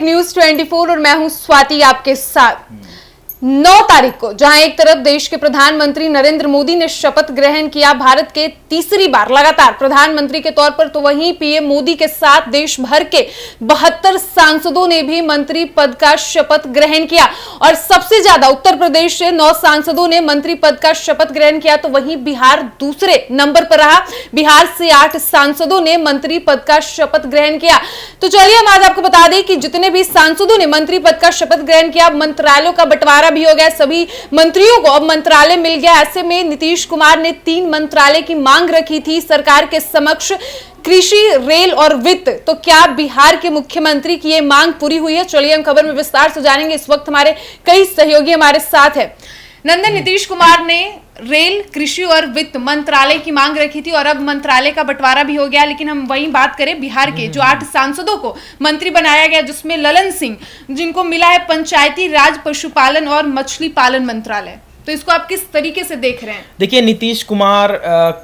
एक न्यूज 24 और मैं हूं स्वाति आपके साथ। 9 तारीख को जहां एक तरफ देश के प्रधानमंत्री नरेंद्र मोदी ने शपथ ग्रहण किया भारत के तीसरी बार लगातार प्रधानमंत्री के तौर पर, तो वहीं पीएम मोदी के साथ देश भर के 72 सांसदों ने भी मंत्री पद का शपथ ग्रहण किया और सबसे ज्यादा उत्तर प्रदेश से 9 सांसदों ने मंत्री पद का शपथ ग्रहण किया, तो वहीं बिहार दूसरे नंबर पर रहा। बिहार से 8 सांसदों ने मंत्री पद का शपथ ग्रहण किया। तो चलिए हम आज आपको बता दें कि जितने भी सांसदों ने मंत्री पद का शपथ ग्रहण किया, मंत्रालयों का बंटवारा भी हो गया, सभी मंत्रियों को अब मंत्रालय मिल गया। ऐसे में नीतीश कुमार ने 3 मंत्रालय की मांग रखी थी सरकार के समक्ष, कृषि, रेल और वित्त। तो क्या बिहार के मुख्यमंत्री की ये मांग पूरी हुई है? चलिए हम खबर में विस्तार से जानेंगे। इस वक्त हमारे कई सहयोगी हमारे साथ है। नंदन, नीतीश कुमार ने रेल, कृषि और वित्त मंत्रालय की मांग रखी थी और अब मंत्रालय का बंटवारा भी हो गया। लेकिन हम वहीं बात करें बिहार के जो 8 सांसदों को मंत्री बनाया गया, जिसमें ललन सिंह, जिनको मिला है पंचायती राज, पशुपालन और मछली पालन मंत्रालय। तो इसको आप किस तरीके से देख रहे हैं? देखिए, नीतीश कुमार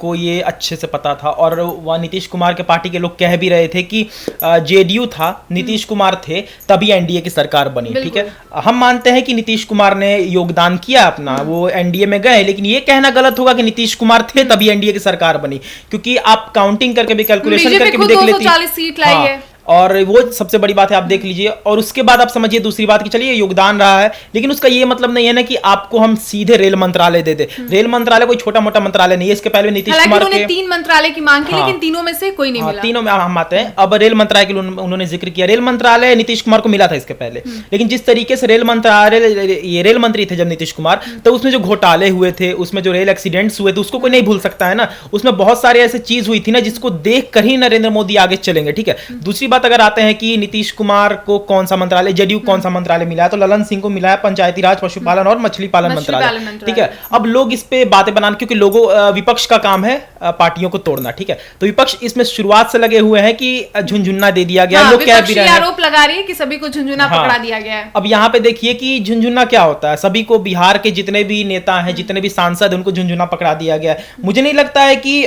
को ये अच्छे से पता था और वह नीतीश कुमार के पार्टी के लोग कह भी रहे थे कि जेडीयू था, नीतीश कुमार थे, तभी एनडीए की सरकार बनी। ठीक है, हम मानते हैं कि नीतीश कुमार ने योगदान किया अपना, वो एनडीए में गए, लेकिन ये कहना गलत होगा कि नीतीश कुमार थे तभी एनडीए की सरकार बनी, क्योंकि आप काउंटिंग करके भी, कैलकुलेशन करके भी देख लेती 240 सीट लाई है। और वो सबसे बड़ी बात है, आप देख लीजिए। और उसके बाद आप समझिए दूसरी बात कि चलिए योगदान रहा है, लेकिन उसका ये मतलब नहीं है ना कि आपको हम सीधे रेल मंत्रालय दे दे। रेल मंत्रालय कोई छोटा मोटा मंत्रालय नहीं है। इसके पहले नीतीश कुमार के 3 मंत्रालय की मांग की, लेकिन तीनों में से कोई नहीं मिला। तीनों में हम आते हैं। अब रेल मंत्रालय के उन्होंने जिक्र किया, रेल मंत्रालय नीतीश कुमार को मिला था इसके पहले, लेकिन जिस तरीके से रेल मंत्रालय, ये रेल मंत्री थे जब नीतीश कुमार, तो उसमें जो घोटाले हुए थे, उसमें जो रेल एक्सीडेंट्स हुए थे, उसको कोई नहीं भूल सकता है ना। उसमें बहुत सारे ऐसे चीज हुई थी ना जिसको देख कर ही नरेंद्र मोदी आगे चलेंगे। ठीक है, दूसरी बात अगर आते हैं कि नीतीश कुमार को कौन सा मंत्रालय, जेडीयू कौन सा मंत्रालय मिला है, तो ललन सिंह को मिला है पंचायती राज, पशुपालन और मछली पालन मंत्रालय। ठीक है, अब लोग इस पे बातें बनाने, क्योंकि लोगों, विपक्ष का काम है पार्टियों को तोड़ना। ठीक है, तो विपक्ष इसमें शुरुआत से लगे हुए हैं कि झुनझुना दे दिया गया। लोग कह भी रहे हैं, आरोप लगा रही है कि सभी को झुनझुना पकड़ा दिया गया है। अब यहाँ पे देखिए कि झुनझुना क्या होता है। सभी को, बिहार के जितने भी नेता हैं, जितने भी सांसद, उनको झुनझुना पकड़ा दिया गया है। मुझे नहीं लगता है कि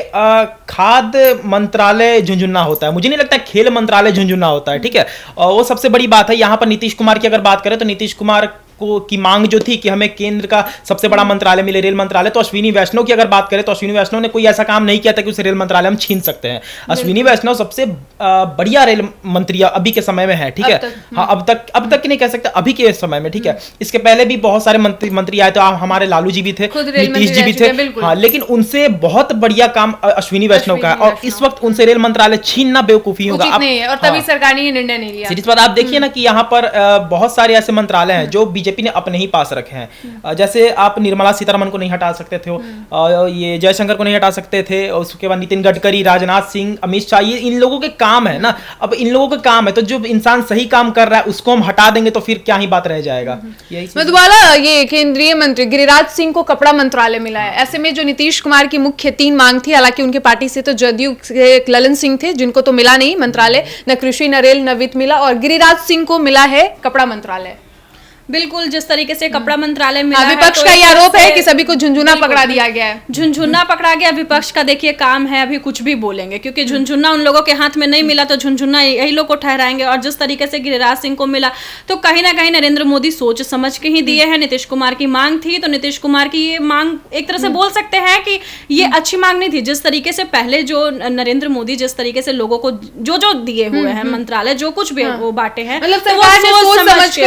खाद्य मंत्रालय झुनझुना होता है, मुझे नहीं लगता है खेल मंत्रालय झुनझुना होता है। ठीक है, वो सबसे बड़ी बात है। यहां पर नीतीश कुमार की अगर बात करें तो नीतीश कुमार की मांग जो थी कि हमें केंद्र का सबसे बड़ा मंत्रालय मिले, रेल मंत्रालय, तो अश्विनी वैष्णव की अगर बात करें तो अश्विनी वैष्णव ने कोई ऐसा काम नहीं किया था कि उसे रेल मंत्रालय हम छीन सकते हैं। अश्विनी वैष्णव सबसे बढ़िया रेल मंत्री अभी के समय में है। ठीक है, हाँ, अब तक नहीं कह सकते, अभी के समय में। ठीक है, इसके पहले भी बहुत सारे मंत्री आए थे, हमारे लालू जी भी थे, नीतीश जी भी थे, हाँ, लेकिन उनसे बहुत बढ़िया काम अश्विनी वैष्णव का है और इस वक्त उनसे रेल मंत्रालय छीनना बेवकूफी होगा और तभी सरकार ने ये निर्णय नहीं लिया। सीधी बात, आप देखिए ना कि यहाँ पर बहुत सारे ऐसे मंत्रालय हैं जो बीजेपी ने अपने ही पास रखे हैं। जैसे आप निर्मला सीतारमण को नहीं हटा सकते थे, ये जयशंकर को नहीं हटा सकते थे, और उसके बाद नितिन गडकरी, राजनाथ सिंह, अमित शाह, ये इन लोगों के काम है ना। अब इन लोगों का काम है, तो जो इंसान सही काम कर रहा है उसको हम हटा देंगे तो फिर क्या ही बात रह जाएगा। मधुबाला, ये केंद्रीय मंत्री गिरिराज सिंह को कपड़ा मंत्रालय मिला है। ऐसे में जो नीतीश कुमार की मुख्य 3 मांग थी, हालांकि उनके पार्टी से तो जदयू के ललन सिंह थे, जिनको तो मिला नहीं मंत्रालय, न कृषि, न रेल, न वित्त मिला, और गिरिराज सिंह को मिला है कपड़ा मंत्रालय। बिल्कुल, जिस तरीके से कपड़ा मंत्रालय मिला है, विपक्ष का ये आरोप है कि सभी को झुनझुना पकड़ा दिया गया है। झुनझुना पकड़ा गया। विपक्ष का देखिए काम है अभी कुछ भी बोलेंगे, क्योंकि झुनझुना उन लोगों के हाथ में नहीं मिला, तो झुनझुना यही लोग को ठहराएंगे। और जिस तरीके से गिरिराज सिंह को मिला, तो कहीं ना कहीं नरेंद्र मोदी सोच समझ के ही दिए हैं। नीतीश कुमार की मांग थी, तो नीतीश कुमार की ये मांग एक तरह से बोल सकते हैं कि ये अच्छी मांग नहीं थी। जिस तरीके से पहले जो नरेंद्र मोदी जिस तरीके से लोगों को जो दिए हुए हैं मंत्रालय, जो कुछ भी वो बांटे हैं,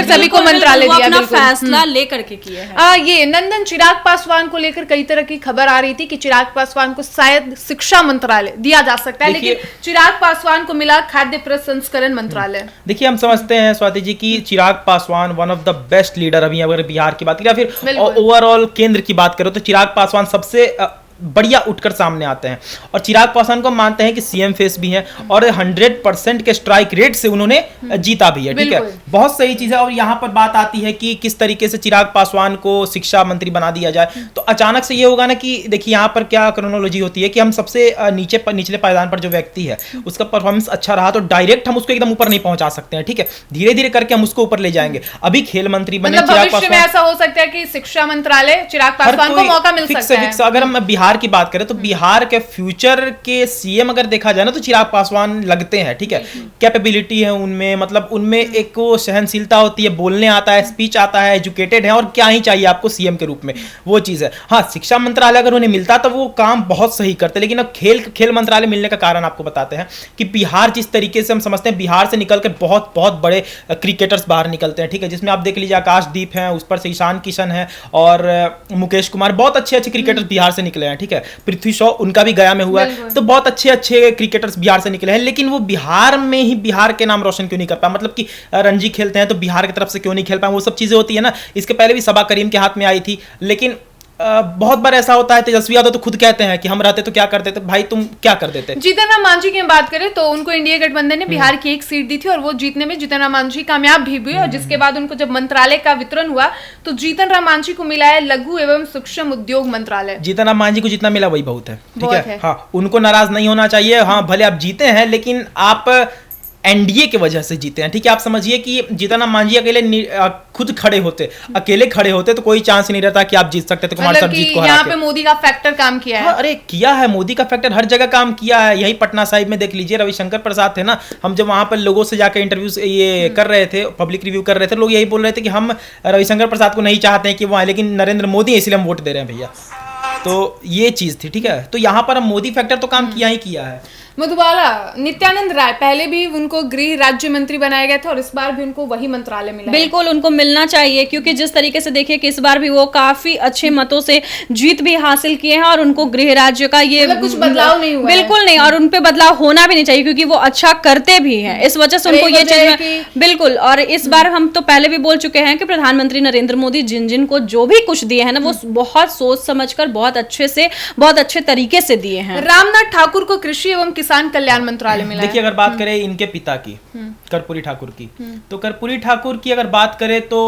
सभी को मंत्रालय दिया, फैसला लेकर के किए हैं। ये नंदन, चिराग पासवान को लेकर कई तरह की खबर आ रही थी कि चिराग पासवान को शायद शिक्षा मंत्रालय दिया जा सकता है, लेकिन चिराग पासवान को मिला खाद्य प्रसंस्करण मंत्रालय। देखिए, हम समझते हैं स्वाति जी की Chirag Paswan one of the best leader, अभी अगर बिहार की बात करें या फिर ओवरऑल केंद्र की बात करो तो चिराग पासवान सबसे बढ़िया उठकर सामने आते हैं। और चिराग पासवान को मानते हैं कि सीएम फेस भी हैं और 100% के स्ट्राइक रेट से उन्होंने जीता भी है। ठीक है, बहुत सही चीज है। और यहाँ पर बात आती है कि किस तरीके से चिराग पासवान को शिक्षा मंत्री बना दिया जाए, तो अचानक से ये होगा ना कि देखिए यहाँ पर क्या क्रोनोलॉजी होती है कि हम सबसे निचले पायदान पर जो व्यक्ति है उसका परफॉर्मेंस अच्छा रहा तो डायरेक्ट हम उसको एकदम ऊपर नहीं पहुंचा सकते हैं। ठीक है, धीरे धीरे करके हम उसको ऊपर ले जाएंगे। अभी खेल मंत्री बने चिराग पासवान, ऐसा हो सकता है कि शिक्षा मंत्रालय चिराग पासवान को मौका मिल सकता है। अगर हम बिहार बिहार की बात करें तो बिहार के फ्यूचर के सीएम अगर देखा जाए ना तो चिराग पासवान लगते हैं, ठीक है। कैपेबिलिटी है उनमें, मतलब उनमें एक वो सहनशीलता होती है, बोलने आता है, स्पीच आता है, एजुकेटेड है, और क्या ही चाहिए आपको सीएम के रूप में, वो चीज़ है। हाँ, शिक्षा मंत्रालय अगर उन्हें मिलता तो वो काम बहुत सही करते, लेकिन अब खेल मंत्रालय मिलने का कारण आपको बताते हैं कि बिहार जिस तरीके से हम समझते हैं, बिहार से निकलकर बहुत बहुत बड़े क्रिकेटर्स बाहर निकलते हैं, ठीक है, जिसमें आप देख लीजिए आकाशदीप हैं, उस पर से ईशान किशन है और मुकेश कुमार, बहुत अच्छे अच्छे क्रिकेटर्स बिहार से निकले हैं, ठीक है। पृथ्वी शॉ उनका भी गया में हुआ है, तो बहुत अच्छे अच्छे क्रिकेटर्स बिहार से निकले हैं, लेकिन वो बिहार में ही बिहार के नाम रोशन क्यों नहीं कर पाए, मतलब कि रणजी खेलते हैं तो बिहार की तरफ से क्यों नहीं खेल पाए, वो सब चीजें होती है ना। इसके पहले भी सबा करीम के हाथ में आई थी, लेकिन बहुत बार ऐसा होता है, तेजस्वी यादव तो खुद कहते हैं कि हम रहते तो क्या कर देते, भाई तुम क्या कर देते। जीतन राम मांझी की बात करें तो उनको इंडिया गठबंधन ने बिहार की एक सीट दी थी और वो जीतने में जीतन राम मांझी कामयाब भी हुए, और जिसके बाद उनको जब मंत्रालय का वितरण हुआ तो जीतन राम मांझी को मिला है लघु एवं सूक्ष्म उद्योग मंत्रालय। जीतन राम मांझी को जितना मिला वही बहुत है, ठीक बहुत है। हाँ, उनको नाराज नहीं होना चाहिए। हाँ, भले आप जीते हैं लेकिन आप एनडीए की वजह से जीते हैं, ठीक है। आप समझिए कि जीतन राम मांझी अकेले खुद खड़े होते तो कोई चांस नहीं रहता कि आप जीत सकते थे कुमार सरजीत को हरा के। यहाँ पे मोदी का फैक्टर काम किया है। हाँ, अरे किया है, मोदी का फैक्टर हर जगह काम किया है। यही पटना साहिब में देख लीजिए, रविशंकर प्रसाद थे ना, हम जब वहां पर लोगों से जाकर इंटरव्यू ये कर रहे थे, पब्लिक रिव्यू कर रहे थे, लोग यही बोल रहे थे कि हम रविशंकर प्रसाद को नहीं चाहते हैं कि वो आए, लेकिन नरेंद्र मोदी इसलिए हम वोट दे रहे हैं भैया। तो ये चीज थी, ठीक है। तो यहाँ पर हम मोदी फैक्टर तो काम किया ही किया है। मधुबाला, नित्यानंद राय पहले भी उनको गृह राज्य मंत्री बनाया गया था और इस बार भी उनको वही मंत्रालय मिला। बिल्कुल उनको मिलना चाहिए, क्योंकि जिस तरीके से देखिए कि इस बार भी वो काफी अच्छे मतों से जीत भी हासिल किए हैं और उनको गृह राज्य का ये कुछ बदलाव नहीं हुआ बिल्कुल नहीं, और उनपे बदलाव होना भी नहीं चाहिए क्योंकि वो अच्छा करते भी हैं, इस वजह से उनको ये चीज बिल्कुल। और इस बार हम तो पहले भी बोल चुके हैं कि प्रधानमंत्री नरेंद्र मोदी जिन को जो भी कुछ दिए हैं ना, वो बहुत सोच समझकर बहुत अच्छे से बहुत अच्छे तरीके से दिए हैं। रामनाथ ठाकुर को कृषि एवं किसान कल्याण मंत्रालय मिला। देखिए, अगर बात करें इनके पिता की, कर्पूरी ठाकुर की, तो कर्पूरी ठाकुर की अगर बात करें तो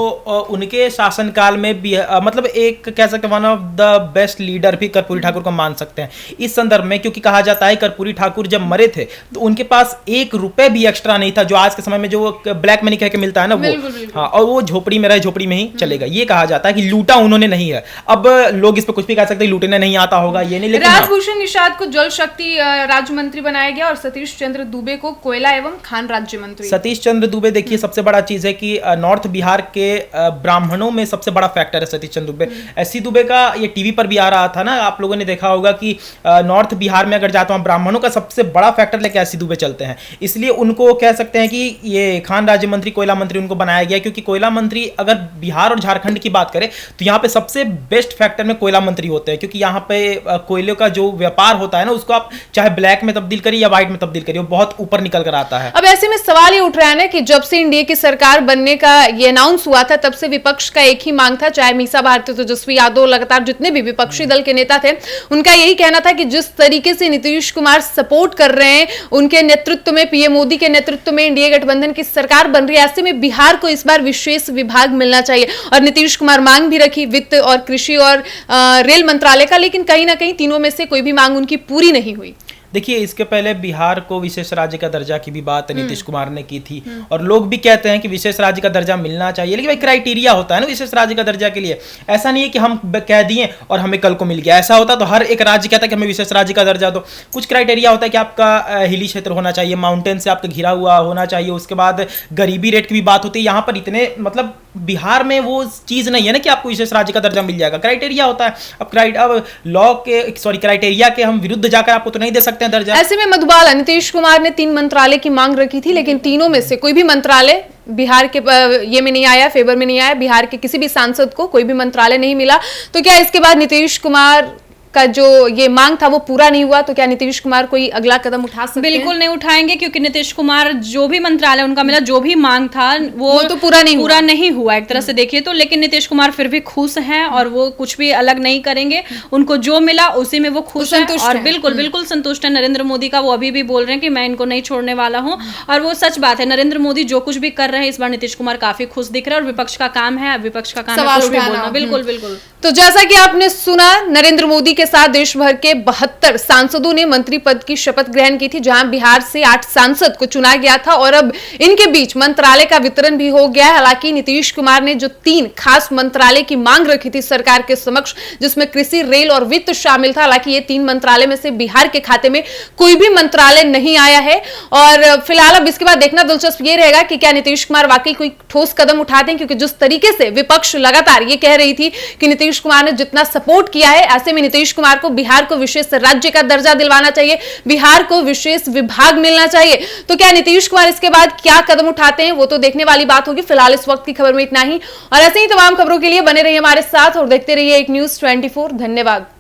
उनके शासनकाल में भी मतलब एक कह सकते हैं one of the best leader भी कर्पूरी ठाकुर को मान सकते हैं इस संदर्भ में, क्योंकि कहा जाता है कर्पूरी ठाकुर जब मरे थे तो उनके पास 1 रुपए भी एक्स्ट्रा नहीं था, जो आज के समय में जो ब्लैक मनी कह के मिलता है ना वो। हाँ, और वो झोपड़ी में रहे, झोपड़ी में ही चलेगा, ये कहा जाता है कि लूटा उन्होंने नहीं है। अब लोग इस पर कुछ भी कह सकते हैं, लूटने नहीं आता होगा, ये नहीं, लेकिन राजभूषण निषाद को जल शक्ति राज्य मंत्री बनाया गया और सतीश चंद्र दुबे को कोयला एवं खान राज्य मंत्री। सतीश चंद्र दुबे, देखिए सबसे बड़ा चीज है कि नॉर्थ बिहार के ब्राह्मणों में सबसे बड़ा फैक्टर है सतीश चंद्र दुबे। एससी दुबे का ये टीवी पर भी आ रहा था ना, आप लोगों ने देखा होगा कि नॉर्थ बिहार में अगर जाता हूं ब्राह्मणों का सबसे बड़ा फैक्टर लेके एससी दुबे चलते हैं, इसलिए उनको कह सकते हैं कि ये खान राज्य मंत्री, कोयला मंत्री उनको बनाया गया, क्योंकि कोयला मंत्री अगर बिहार और झारखंड की बात करें तो यहाँ पे सबसे बेस्ट फैक्टर में कोयला मंत्री होते हैं, क्योंकि यहाँ पे कोयले का जो व्यापार होता है ना, उसको आप चाहे ब्लैक में तब्दील करिए या व्हाइट में तब्दील करिए, वो बहुत ऊपर निकल कर आता है। अब ऐसे में सवाल ये उठ रहा है ना कि जब से इंडिया की सरकार बनने का ये अनाउंस हुआ था, तब से विपक्ष का एक ही मांग था, चाहे मीसा भारती, तेजस्वी यादव, लगातार जितने भी विपक्षी दल के नेता थे, उनका यही कहना था कि जिस तरीके से नीतीश कुमार सपोर्ट कर रहे हैं, उनके नेतृत्व में, पीएम मोदी के नेतृत्व में इंडिया गठबंधन की सरकार बन रही है, ऐसे में बिहार को इस बार विशेष विभाग मिलना चाहिए। और नीतीश कुमार मांग भी रखी वित्त और कृषि और रेल मंत्रालय का, लेकिन कहीं ना कहीं तीनों में से कोई भी मांग उनकी पूरी नहीं हुई। देखिए, इसके पहले बिहार को विशेष राज्य का दर्जा की भी बात नीतीश कुमार ने की थी, और लोग भी कहते हैं कि विशेष राज्य का दर्जा मिलना चाहिए, लेकिन भाई क्राइटेरिया होता है ना विशेष राज्य का दर्जा के लिए। ऐसा नहीं है कि हम कह दिए और हमें कल को मिल गया, ऐसा होता तो हर एक राज्य कहता है कि हमें विशेष राज्य का दर्जा दो। कुछ क्राइटेरिया होता है कि आपका हिली क्षेत्र होना चाहिए, माउंटेन से आपका घिरा हुआ होना चाहिए, उसके बाद गरीबी रेट की भी बात होती है। यहाँ पर इतने मतलब बिहार में वो चीज नहीं है ना कि आपको विशेष राज्य का दर्जा मिल जाएगा, क्राइटेरिया होता है। अब लॉ के क्राइटेरिया के हम विरुद्ध जाकर आपको तो नहीं दे सकते हैं दर्जा। ऐसे में मधुबाला, नीतीश कुमार ने 3 मंत्रालय की मांग रखी थी, लेकिन तीनों में से कोई भी मंत्रालय बिहार के ये में नहीं आया, फेवर में नहीं आया। बिहार के किसी भी सांसद को कोई भी मंत्रालय नहीं मिला। तो क्या इसके बाद नीतीश कुमार का जो ये मांग था वो पूरा नहीं हुआ, तो क्या नीतीश कुमार कोई अगला कदम उठा सकते हैं? बिल्कुल नहीं उठाएंगे, क्योंकि नीतीश कुमार जो भी मंत्रालय उनका मिला, जो भी मांग था वो तो पूरा नहीं हुआ एक तरह से देखिए तो। लेकिन नीतीश कुमार फिर भी खुश हैं और वो कुछ भी अलग नहीं करेंगे, उनको जो मिला उसी में वो खुश हैं और बिल्कुल संतुष्ट है। नरेंद्र मोदी का वो अभी भी बोल रहे हैं कि मैं इनको नहीं छोड़ने वाला हूँ, और वो सच बात है। नरेंद्र मोदी जो कुछ भी कर रहे हैं इस बार नीतीश कुमार काफी खुश दिख रहे हैं, और विपक्ष का काम है, विपक्ष का काम है कुछ भी बोलना। बिल्कुल। तो जैसा कि आपने सुना, नरेंद्र मोदी के के साथ देश भर के 72 सांसदों ने मंत्री पद की शपथ ग्रहण की थी, जहां बिहार से 8 सांसद को चुना गया था और अब इनके बीच मंत्रालय का वितरण भी हो गया है। हालांकि नीतीश कुमार ने जो 3 खास मंत्रालय की मांग रखी थी सरकार के समक्ष, जिसमें कृषि, रेल और वित्त शामिल था, हालांकि ये 3 मंत्रालय में से बिहार के खाते में कोई भी मंत्रालय नहीं आया है। और फिलहाल अब इसके बाद देखना दिलचस्प ये रहेगा कि क्या नीतीश कुमार वाकई कोई ठोस कदम उठाते हैं, क्योंकि जिस तरीके से विपक्ष लगातार ये कह रही थी कि नीतीश कुमार ने जितना सपोर्ट किया है, ऐसे में नीतीश कुमार को बिहार को विशेष राज्य का दर्जा दिलवाना चाहिए, बिहार को विशेष विभाग मिलना चाहिए। तो क्या नीतीश कुमार इसके बाद क्या कदम उठाते हैं, वो तो देखने वाली बात होगी। फिलहाल इस वक्त की खबर में इतना ही, और ऐसे ही तमाम खबरों के लिए बने रहिए हमारे साथ और देखते रहिए एक न्यूज़ 24। धन्यवाद।